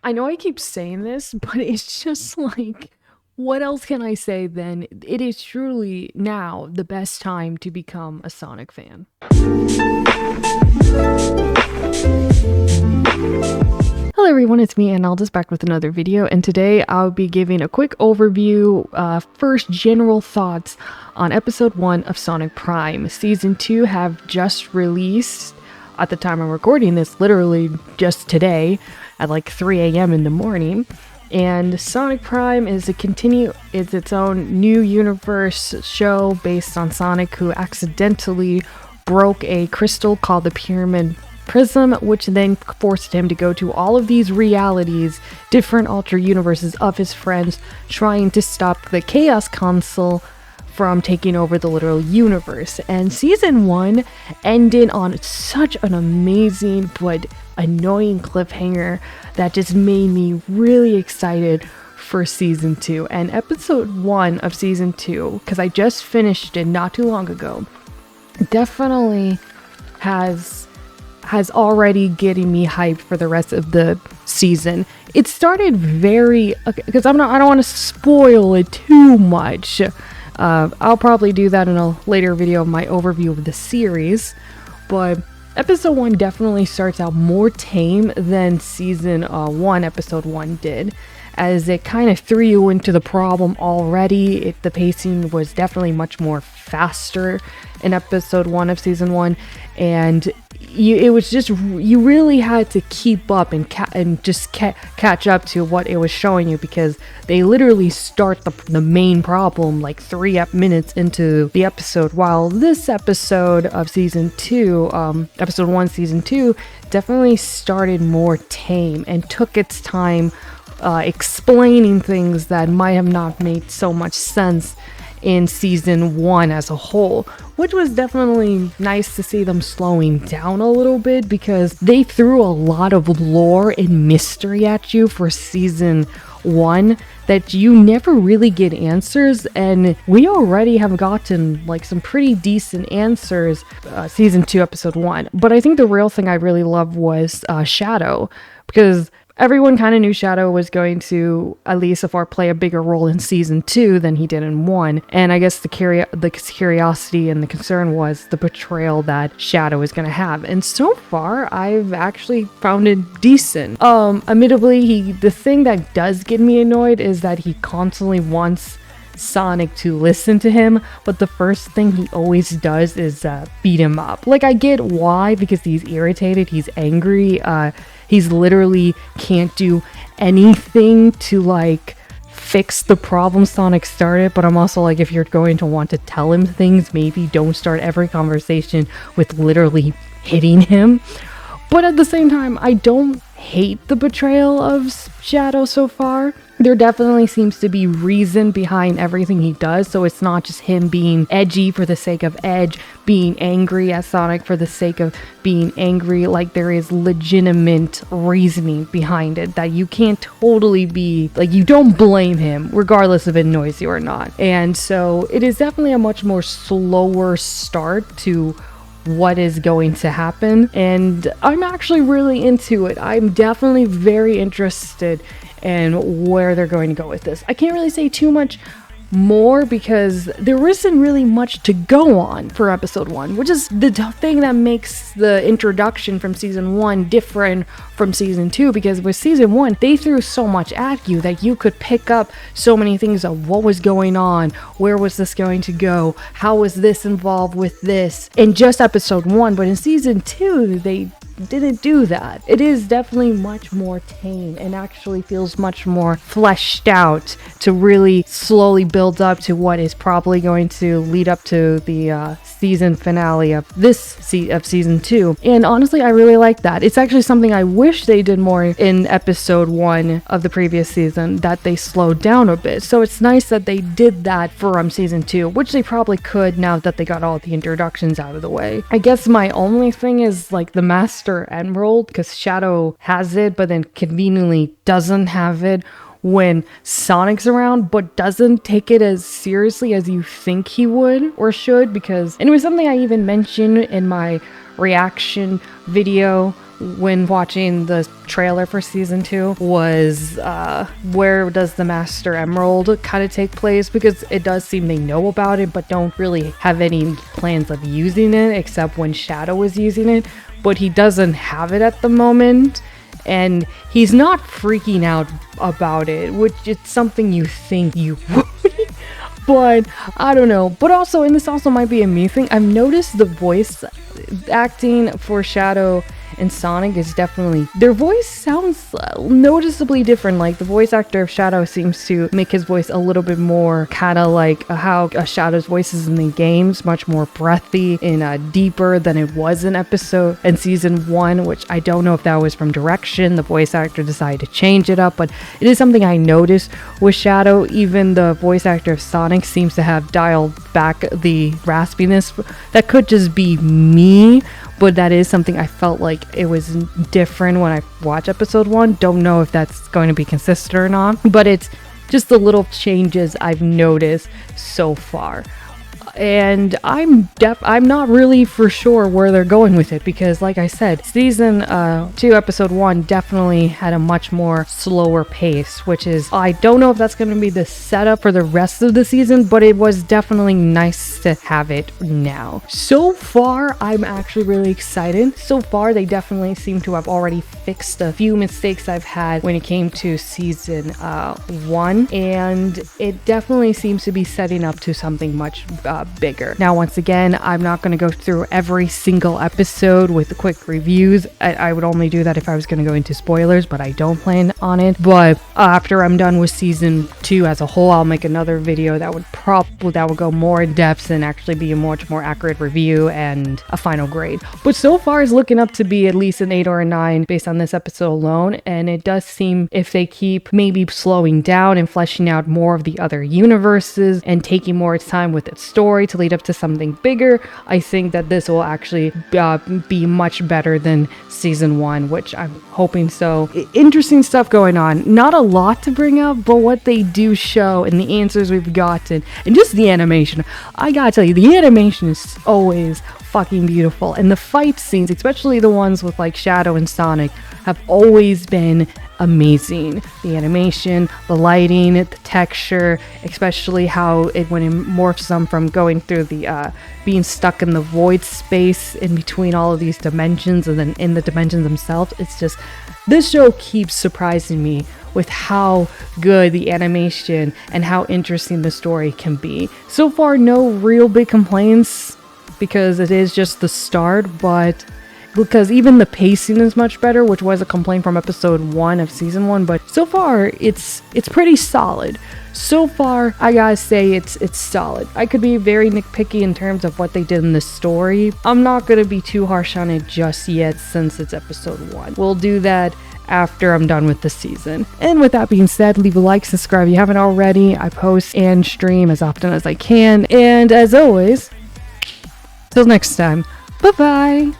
I know I keep saying this, but it's just like, what else can I say then? It is truly now the best time to become a Sonic fan. Hello everyone, it's me Annaldis back with another video, and today I'll be giving a quick overview, first general thoughts on episode 1 of Sonic Prime. Season 2 have just released, at the time I'm recording this, literally just today at like 3 a.m. in the morning. And Sonic Prime is its own new universe show based on Sonic, who accidentally broke a crystal called the Pyramid Prism, which then forced him to go to all of these realities, different alter universes of his friends, trying to stop the Chaos Council from taking over the literal universe. And season 1 ended on such an amazing but annoying cliffhanger that just made me really excited for season 2. And episode 1 of season 2, because I just finished it not too long ago, definitely has already getting me hyped for the rest of the season. It started because I don't want to spoil it too much. I'll probably do that in a later video of my overview of the series, but episode 1 definitely starts out more tame than season 1, episode 1 did, as it kind of threw you into the problem already. The pacing was definitely much more faster in episode 1 of season 1, and you really had to keep up and catch up to what it was showing you, because they literally start the main problem like 3 minutes into the episode, while this episode of season 2, episode 1 season 2, definitely started more tame and took its time explaining things that might have not made so much sense in season 1 as a whole, which was definitely nice to see them slowing down a little bit, because they threw a lot of lore and mystery at you for season 1 that you never really get answers, and we already have gotten like some pretty decent answers season 2 episode 1. But I think the real thing I really loved was Shadow, because everyone kind of knew Shadow was going to, at least so far, play a bigger role in season 2 than he did in 1. And I guess the curiosity and the concern was the portrayal that Shadow is going to have. And so far, I've actually found it decent. Admittedly, the thing that does get me annoyed is that he constantly wants Sonic to listen to him, but the first thing he always does is beat him up. Like, I get why, because he's irritated, he's angry, he's literally can't do anything to like fix the problem Sonic started. But I'm also like, if you're going to want to tell him things, maybe don't start every conversation with literally hitting him. But at the same time, I don't hate the portrayal of Shadow so far. There definitely seems to be reason behind everything he does, so it's not just him being edgy for the sake of edge, being angry at Sonic for the sake of being angry. Like, there is legitimate reasoning behind it that you can't totally be, like, you don't blame him regardless if it annoys you or not. And so it is definitely a much more slower start to what is going to happen, and I'm actually really into it. I'm definitely very interested in where they're going to go with this. I can't really say too much more because there isn't really much to go on for episode 1, which is the thing that makes the introduction from season 1 different from season 2, because with season 1 they threw so much at you that you could pick up so many things of what was going on, where was this going to go, how was this involved with this in just episode 1. But in season 2 they didn't do that. It is definitely much more tame and actually feels much more fleshed out to really slowly build up to what is probably going to lead up to the season finale of season 2. And honestly, I really like that. It's actually something I wish they did more in episode 1 of the previous season, that they slowed down a bit. So it's nice that they did that for season 2, which they probably could now that they got all the introductions out of the way. I guess my only thing is like the Master Emerald, because Shadow has it but then conveniently doesn't have it when Sonic's around, but doesn't take it as seriously as you think he would or should. Because, and it was something I even mentioned in my reaction video when watching the trailer for season 2 was where does the Master Emerald kind of take place, because it does seem they know about it but don't really have any plans of using it except when Shadow is using it, but he doesn't have it at the moment. And he's not freaking out about it, which is something you think you would. But I don't know. But also, and this also might be a me thing, I've noticed the voice acting for Shadow and Sonic is definitely, their voice sounds noticeably different. Like the voice actor of Shadow seems to make his voice a little bit more kind of like how Shadow's voice is in the games, much more breathy and deeper than it was in season 1, which I don't know if that was from direction. The voice actor decided to change it up, but it is something I noticed with Shadow. Even the voice actor of Sonic seems to have dialed back the raspiness. That could just be me, but that is something I felt like it was different when I watched episode 1. Don't know if that's going to be consistent or not, but it's just the little changes I've noticed so far. And I'm not really for sure where they're going with it, because like I said, season 2 episode 1 definitely had a much more slower pace, which is, I don't know if that's going to be the setup for the rest of the season, but it was definitely nice to have it now. So far, I'm actually really excited. So far, they definitely seem to have already fixed a few mistakes I've had when it came to season 1, and it definitely seems to be setting up to something much bigger. Now, once again, I'm not going to go through every single episode with quick reviews. I would only do that if I was going to go into spoilers, but I don't plan on it. But after I'm done with season 2 as a whole, I'll make another video that would go more in depth and actually be a much more accurate review and a final grade. But so far, it's looking up to be at least an 8 or a 9 based on this episode alone, and it does seem, if they keep maybe slowing down and fleshing out more of the other universes and taking more time with its story to lead up to something bigger, I think that this will actually be much better than season 1, which I'm hoping so. Interesting stuff going on. Not a lot to bring up, but what they do show and the answers we've gotten and just the animation, I gotta tell you, the animation is always fucking beautiful, and the fight scenes, especially the ones with like Shadow and Sonic, have always been amazing. The animation, the lighting, the texture, especially how when it morphs them from going through the being stuck in the void space in between all of these dimensions and then in the dimensions themselves. It's just, this show keeps surprising me with how good the animation and how interesting the story can be. So far, no real big complaints, because it is just the start, but because even the pacing is much better, which was a complaint from episode 1 of season 1, but so far it's pretty solid. So far, I gotta say it's solid. I could be very nitpicky in terms of what they did in the story. I'm not gonna be too harsh on it just yet since it's episode 1. We'll do that after I'm done with the season. And with that being said, leave a like, subscribe if you haven't already. I post and stream as often as I can. And as always, till next time, bye-bye!